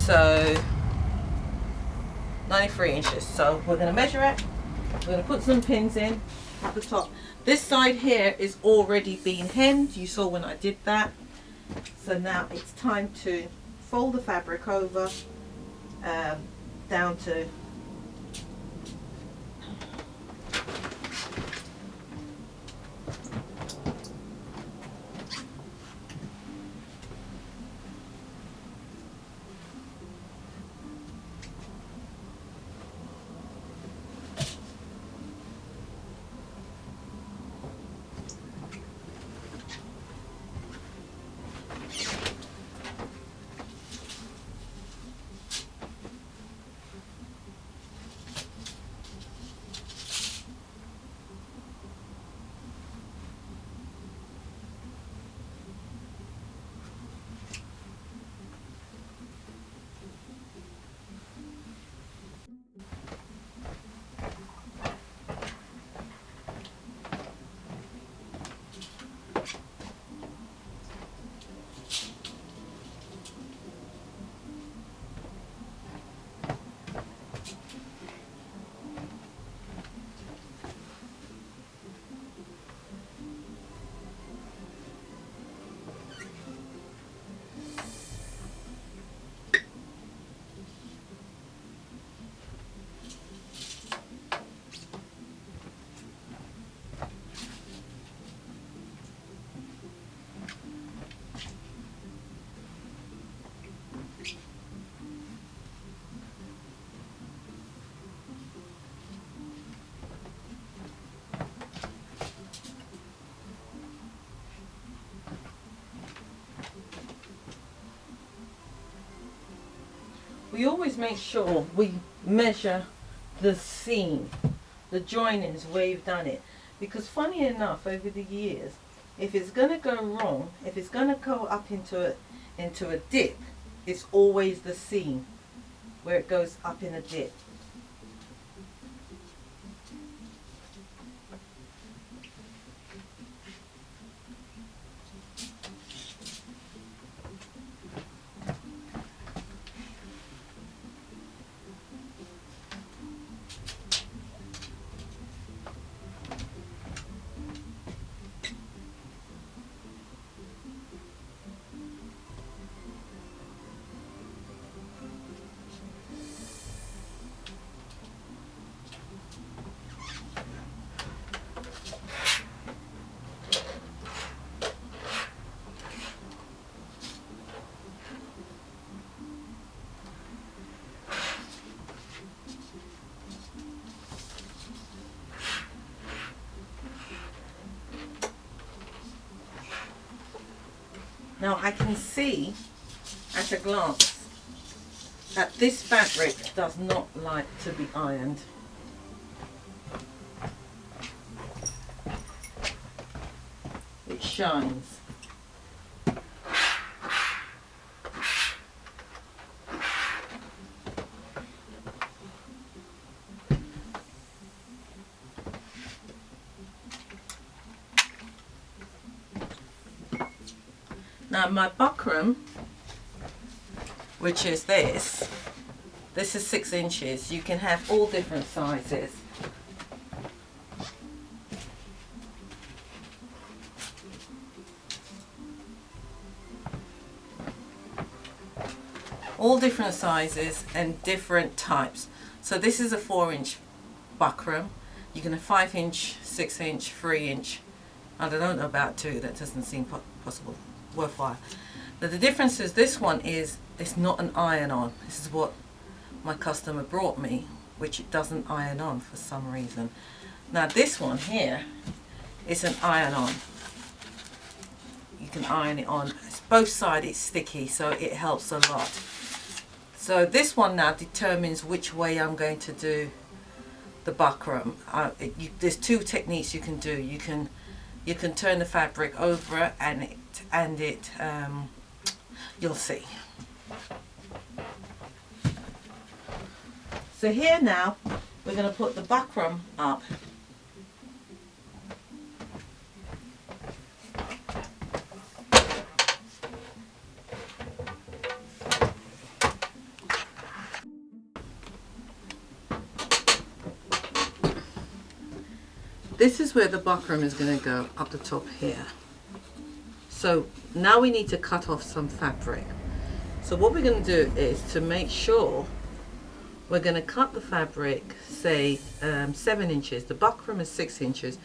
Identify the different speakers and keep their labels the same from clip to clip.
Speaker 1: So 93 inches. So we're going to measure it. We're going to put some pins in at the top. This side here is already been hemmed. You saw when I did that. So now it's time to fold the fabric over down to we always make sure we measure the seam, the joinings where you've done it, because funny enough, over the years, if it's going to go wrong, if it's going to go up into a dip, it's always the seam where it goes up in a dip. Now I can see at a glance that this fabric does not like to be ironed. It shines. Now my Buckram, which is this is 6 inches. You can have all different sizes. All different sizes and different types. So this is a 4-inch Buckram. You can have 5-inch, 6-inch, 3-inch. I don't know about 2. That doesn't seem possible. Worthwhile. Now the difference is this one is it's not an iron on. This is what my customer brought me, which it doesn't iron on for some reason. Now this one here is an iron on. You can iron it on. It's both sides it's sticky, so it helps a lot. So this one now determines which way I'm going to do the Buckram. There's 2 techniques you can do. You can turn the fabric over and you'll see. So here now we're going to put the Buckram up. this is where the buckram is going to go, up the top here. So now we need to cut off some fabric. So what we're going to do is, to make sure, we're going to cut the fabric, say 7 inches. The buckram is 6 inches.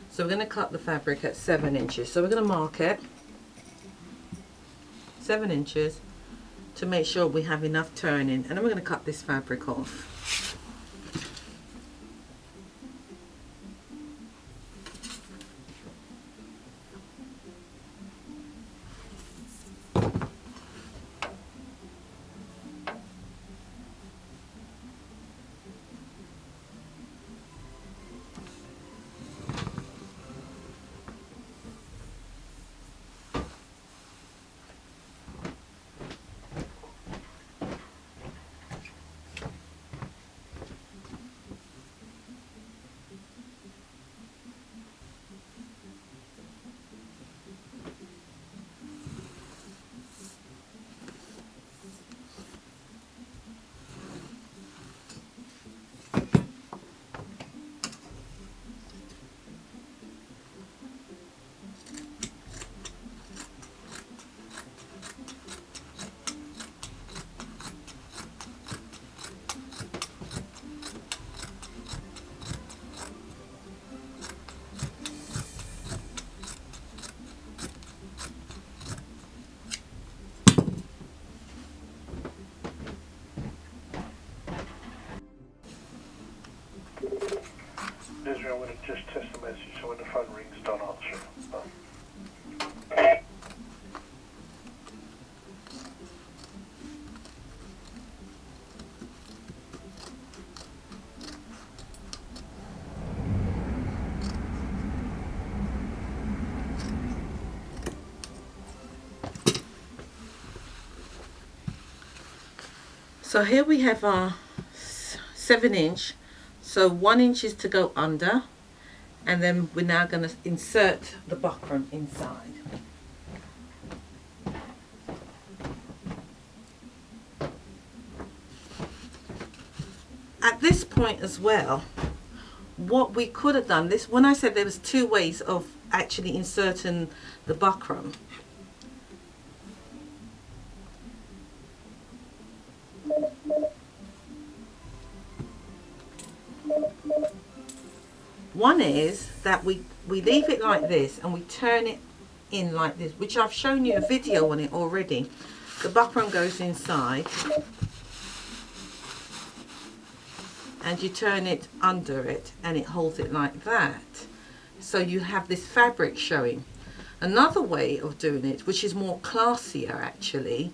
Speaker 1: So we're going to cut the fabric at 7 inches. So we're going to mark it 7 inches to make sure we have enough turning. And then we're going to cut this fabric off.
Speaker 2: I'm going to just test the message, so when the phone rings, don't answer it.
Speaker 1: So here we have our 7 inch. So 1 inch is to go under, and then we're now going to insert the buckram inside. At this point as well, what we could have done, this, when I said there was 2 ways of actually inserting the buckram. One is that we leave it like this and we turn it in like this, which I've shown you a video on it already. The buckram goes inside and you turn it under it and it holds it like that. So you have this fabric showing. Another way of doing it, which is more classier actually,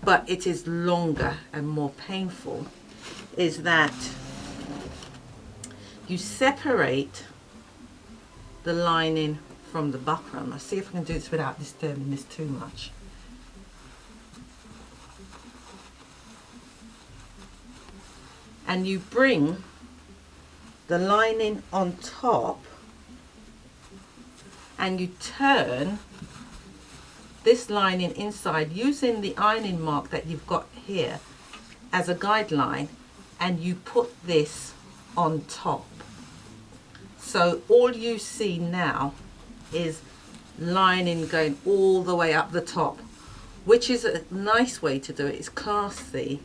Speaker 1: but it is longer and more painful, is that you separate the lining from the buckram. I'll see if I can do this without disturbing this too much. And you bring the lining on top and you turn this lining inside using the ironing mark that you've got here as a guideline, and you put this on top. So all you see now is lining going all the way up the top, which is a nice way to do it. It's classy.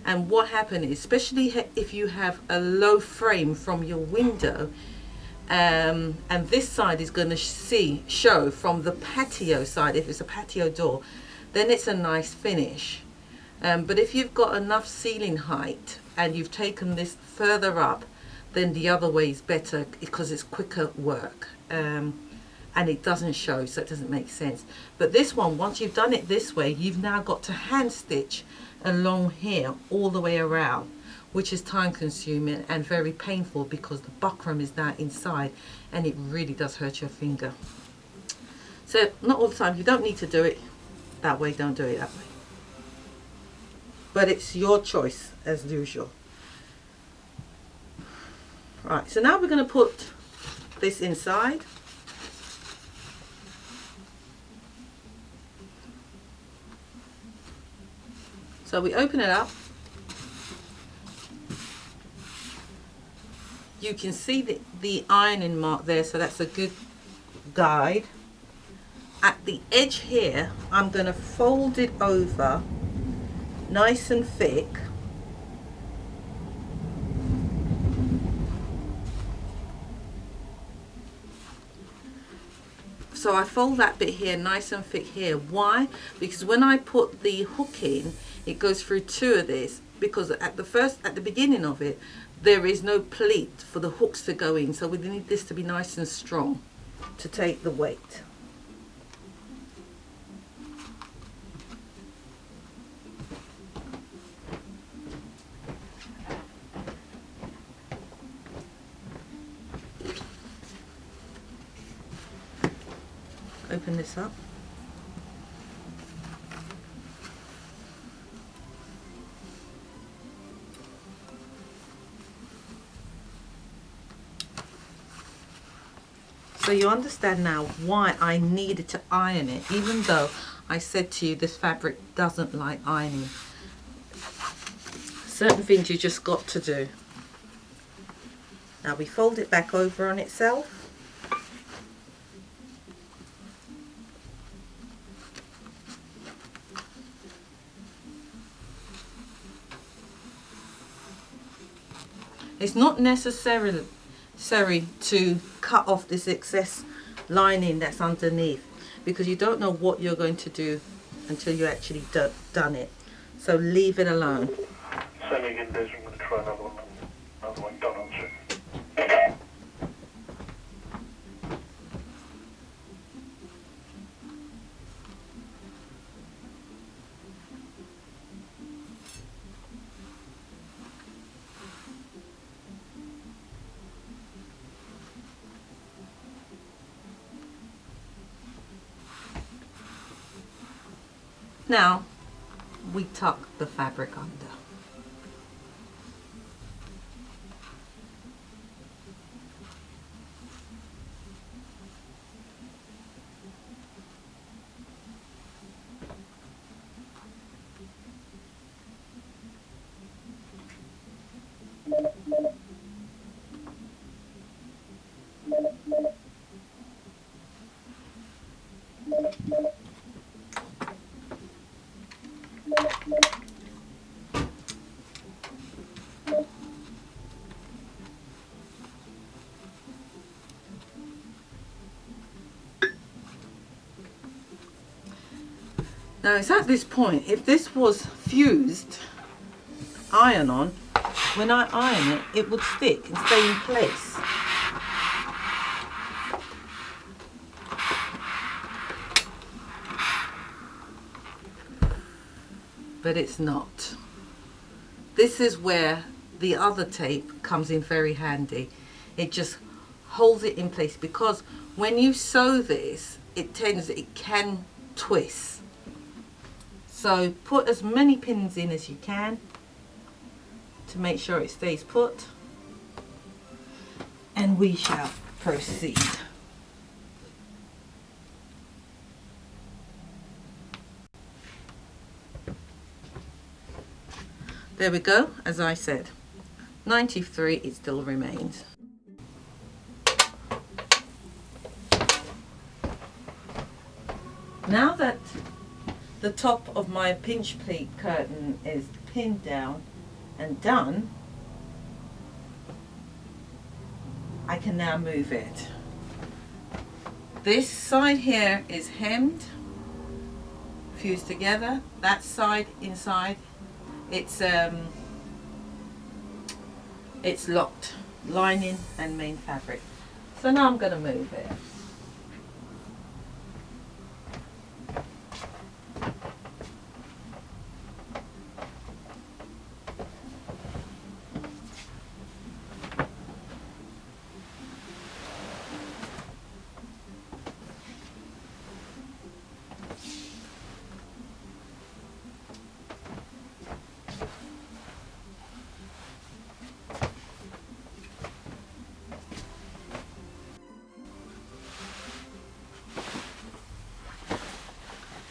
Speaker 1: And what happens, especially if you have a low frame from your window, and this side is going to show from the patio side, if it's a patio door, then it's a nice finish. But if you've got enough ceiling height and you've taken this further up, then the other way is better because it's quicker work, and it doesn't show, so it doesn't make sense. But this one, once you've done it this way, you've now got to hand stitch along here all the way around, which is time consuming and very painful because the buckram is now inside and it really does hurt your finger. So not all the time, you don't need to do it that way, don't do it that way. But it's your choice as usual. Right, so now we're going to put this inside. So we open it up. you can see the ironing mark there, so that's a good guide. At the edge here, I'm going to fold it over nice and thick. So I fold that bit here nice and thick here. Why? Because when I put the hook in, it goes through two of this, because at the beginning of it, there is no pleat for the hooks to go in. So we need this to be nice and strong to take the weight. Open this up. So you understand now why I needed to iron it, even though I said to you this fabric doesn't like ironing. Certain things you just got to do. Now we fold it back over on itself. It's not necessary to cut off this excess lining that's underneath, because you don't know what you're going to do until you actually done it. So leave it alone.
Speaker 2: Same again, Des. I'm going to try another one done on soon.
Speaker 1: Now we tuck the fabric under. Now it's at this point, if this was fused iron on, when I iron it, it would stick and stay in place. But it's not. This is where the other tape comes in very handy. It just holds it in place, because when you sew this, it can twist. So put as many pins in as you can to make sure it stays put, and we shall proceed. There we go. As I said, 93, it still remains. Now that the top of my pinch pleat curtain is pinned down and done, I can now move it. This side here is hemmed, fused together. That side inside, it's locked, lining and main fabric. So now I'm going to move it.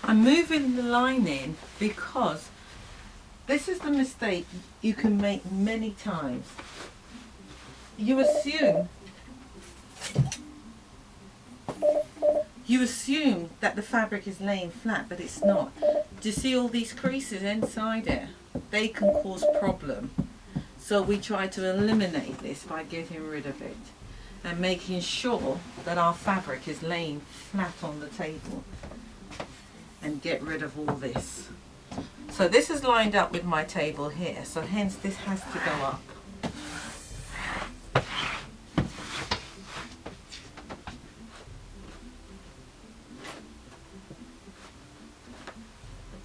Speaker 1: I'm moving the lining because this is the mistake you can make many times. you assume that the fabric is laying flat, but it's not. Do you see all these creases inside it? They can cause problem. So we try to eliminate this by getting rid of it and making sure that our fabric is laying flat on the table, and get rid of all this. So this is lined up with my table here, so hence this has to go up.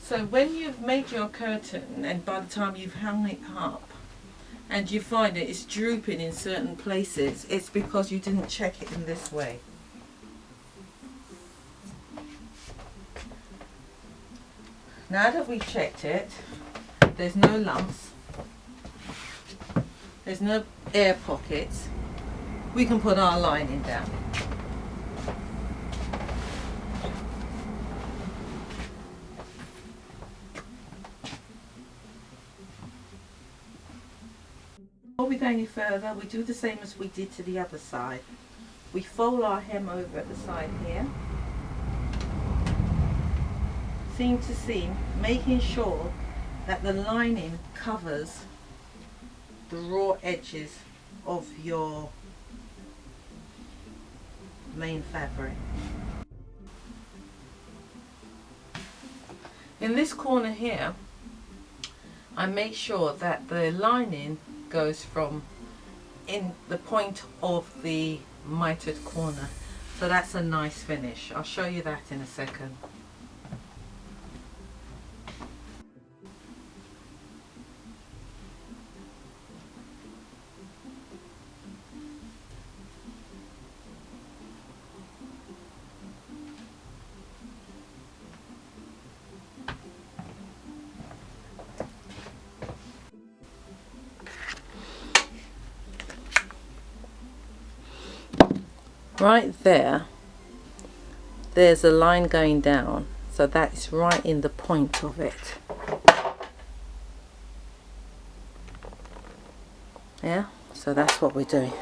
Speaker 1: So when you've made your curtain, and by the time you've hung it up and you find that it's drooping in certain places, it's because you didn't check it in this way. Now that we've checked it, there's no lumps, there's no air pockets, we can put our lining down. Before we go any further, we do the same as we did to the other side. We fold our hem over at the side here, seam to seam, making sure that the lining covers the raw edges of your main fabric. In this corner here, I make sure that the lining goes from in the point of the mitered corner, so that's a nice finish. I'll show you that in a second. Right there, there's a line going down, so that's right in the point of it. Yeah, so that's what we're doing.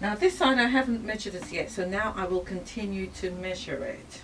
Speaker 1: Now this side I haven't measured this yet, so now I will continue to measure it.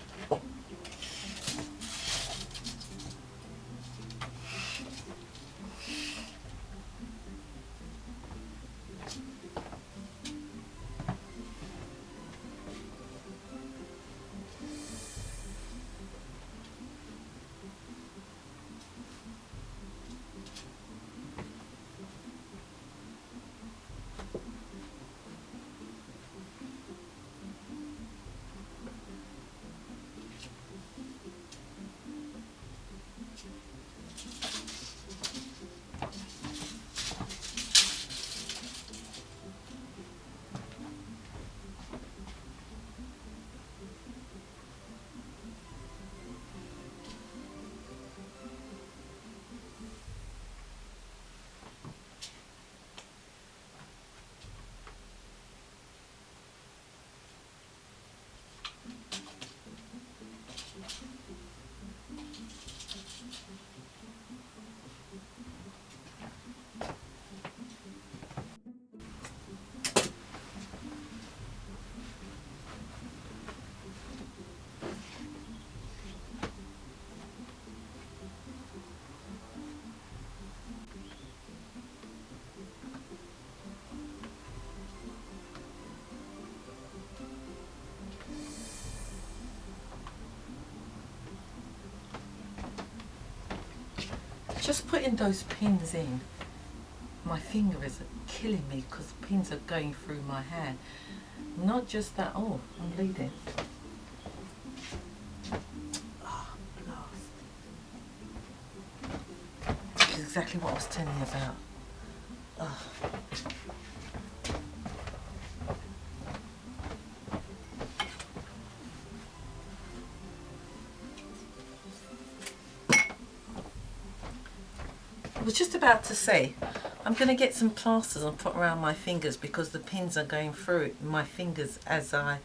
Speaker 1: Just putting those pins in, my finger is killing me because the pins are going through my hair. Not just that, oh, I'm bleeding. Oh, blast. This is exactly what I was telling you about. Oh. I was just about to say, I'm going to get some plasters and put around my fingers because the pins are going through my fingers as I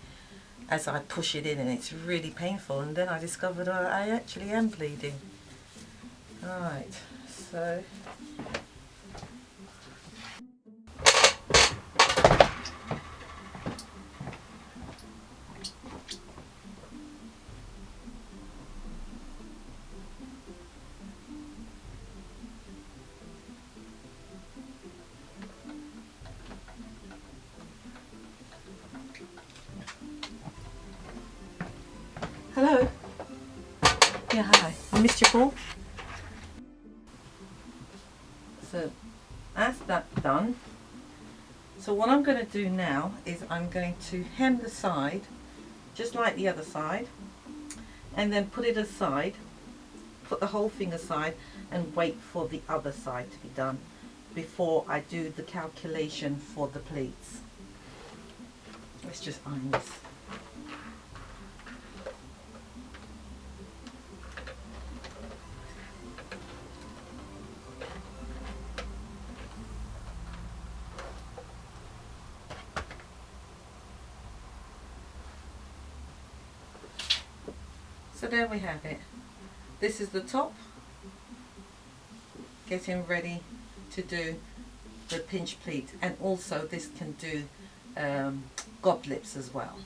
Speaker 1: push it in, and it's really painful. And then I discovered I actually am bleeding. Right, so hello. Yeah, hi. I missed your call. So that's that done. So what I'm going to do now is I'm going to hem the side, just like the other side, and then put it aside, put the whole thing aside, and wait for the other side to be done before I do the calculation for the pleats. Let's just iron this. So there we have it. This is the top, getting ready to do the pinch pleat, and also this can do goblets as well.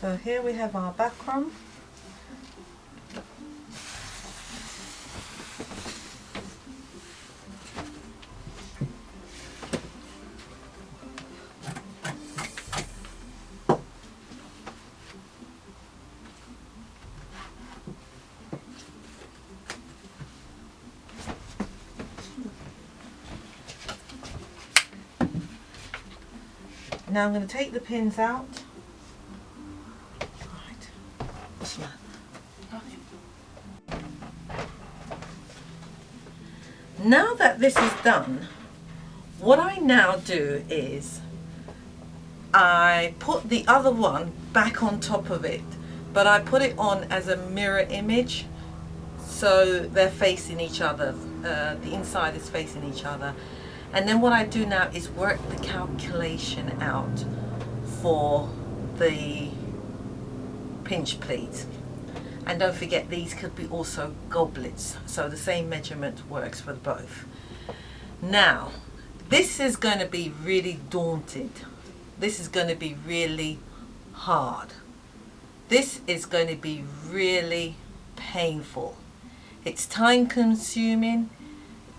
Speaker 1: So here we have our Buckram. Now I'm going to take the pins out. Right. What's that? Now that this is done, what I now do is I put the other one back on top of it, but I put it on as a mirror image, so they're facing each other. The inside is facing each other. And then what I do now is work the calculation out for the pinch pleat. And don't forget, these could be also goblets, so the same measurement works for both. Now, this is going to be really daunting. This is going to be really hard. This is going to be really painful. It's time consuming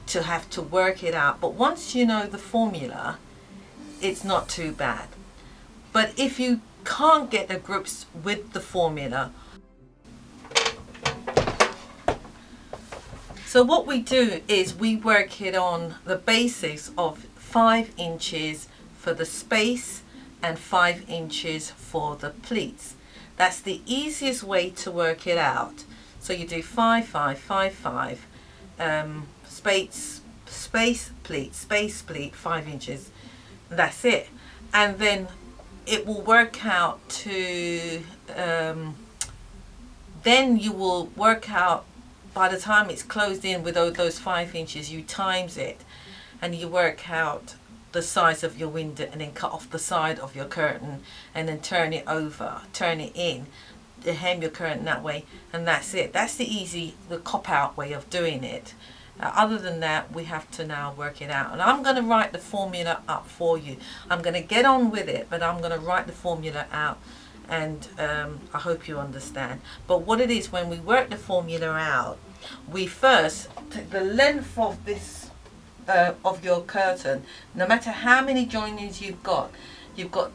Speaker 1: to have to work it out, but once you know the formula, it's not too bad. But if you can't get the grips with the formula, so what we do is we work it on the basis of 5 inches for the space and 5 inches for the pleats. That's the easiest way to work it out. So you do 5, 5, 5, 5, space pleat 5 inches. That's it. And then it will work out to then you will work out, by the time it's closed in with those 5 inches, you times it and you work out the size of your window, and then cut off the side of your curtain and then turn it over, turn it in, hem your curtain that way, and that's it. That's the cop-out way of doing it. Other than that, we have to now work it out, and I'm going to write the formula up for you. I'm going to get on with it, but I'm going to write the formula out, and I hope you understand. But what it is, when we work the formula out, we first take the length of this of your curtain. No matter how many joinings you've got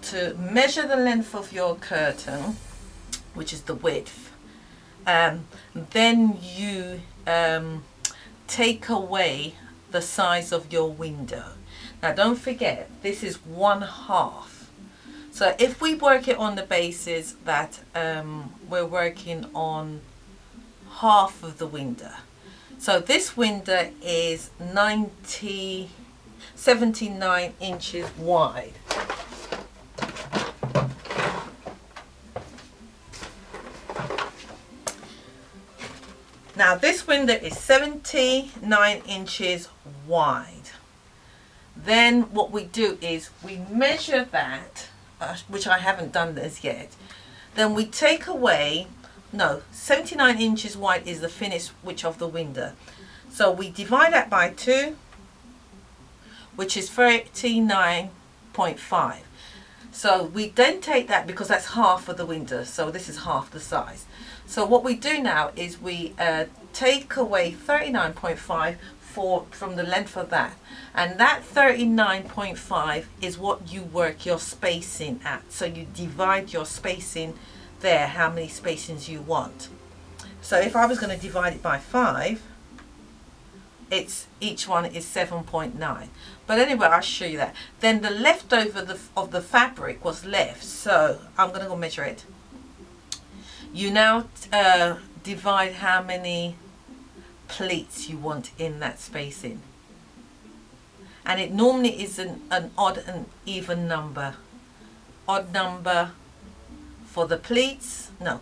Speaker 1: to measure the length of your curtain, which is the width. Then you take away the size of your window. Now don't forget, this is 1/2. So if we work it on the basis that we're working on half of the window, so this window is 79 inches wide. Now this window is 79 inches wide. Then what we do is we measure that, which I haven't done this yet. Then we take away, no, 79 inches wide is the finished width of the window. So we divide that by 2, which is 39.5. So we then take that, because that's half of the window, so this is half the size. So what we do now is we take away 39.5 from the length of that, and that 39.5 is what you work your spacing at. So you divide your spacing there, how many spacings you want. So if I was going to divide it by 5, each one is 7.9. But anyway, I'll show you that. Then the leftover of the fabric was left, so I'm going to go measure it. You now divide how many pleats you want in that spacing, and it normally is an odd and even number. Odd number for the pleats, no,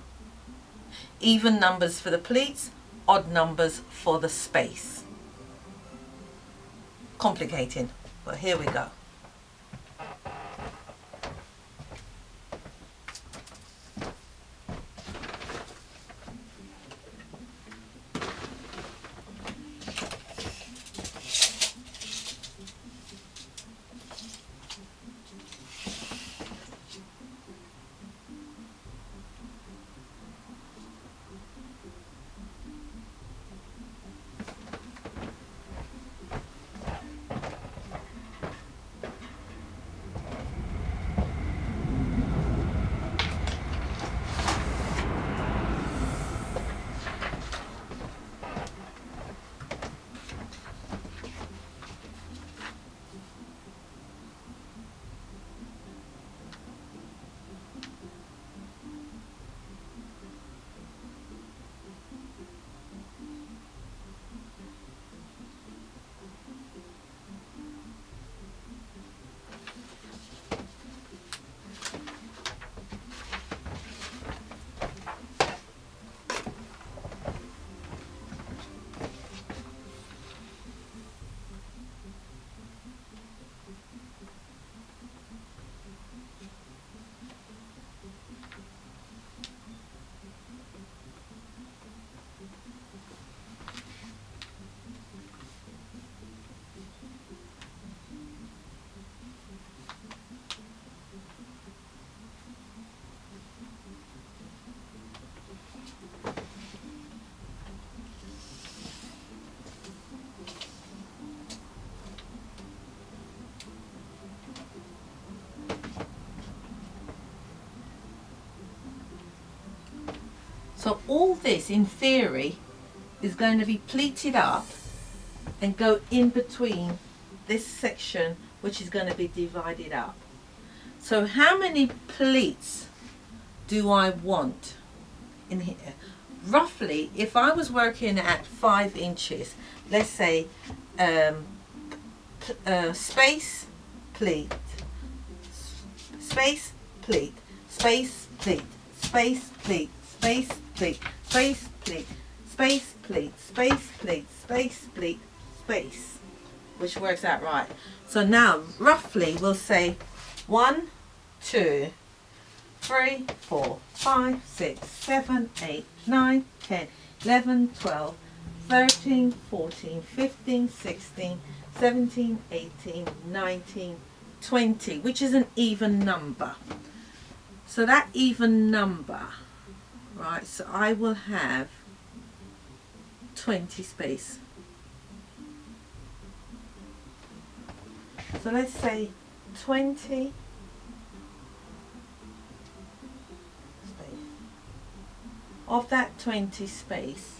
Speaker 1: even numbers for the pleats, odd numbers for the space. Complicating, but here we go. So all this, in theory, is going to be pleated up and go in between this section, which is going to be divided up. So how many pleats do I want in here? Roughly, if I was working at 5 inches, let's say space, pleat, space, pleat, space, pleat, space, pleat, space, pleat, space, pleat, space, pleat, space, pleat, space, pleat, space, which works out right. So now, roughly, we'll say 1, 2, 3, 4, 5, 6, 7, 8, 9, 10, 11, 12, 13, 14, 15, 16, 17, 18, 19, 20, which is an even number. So that even number, right, so I will have 20 space. So let's say 20 space. Of that 20 space,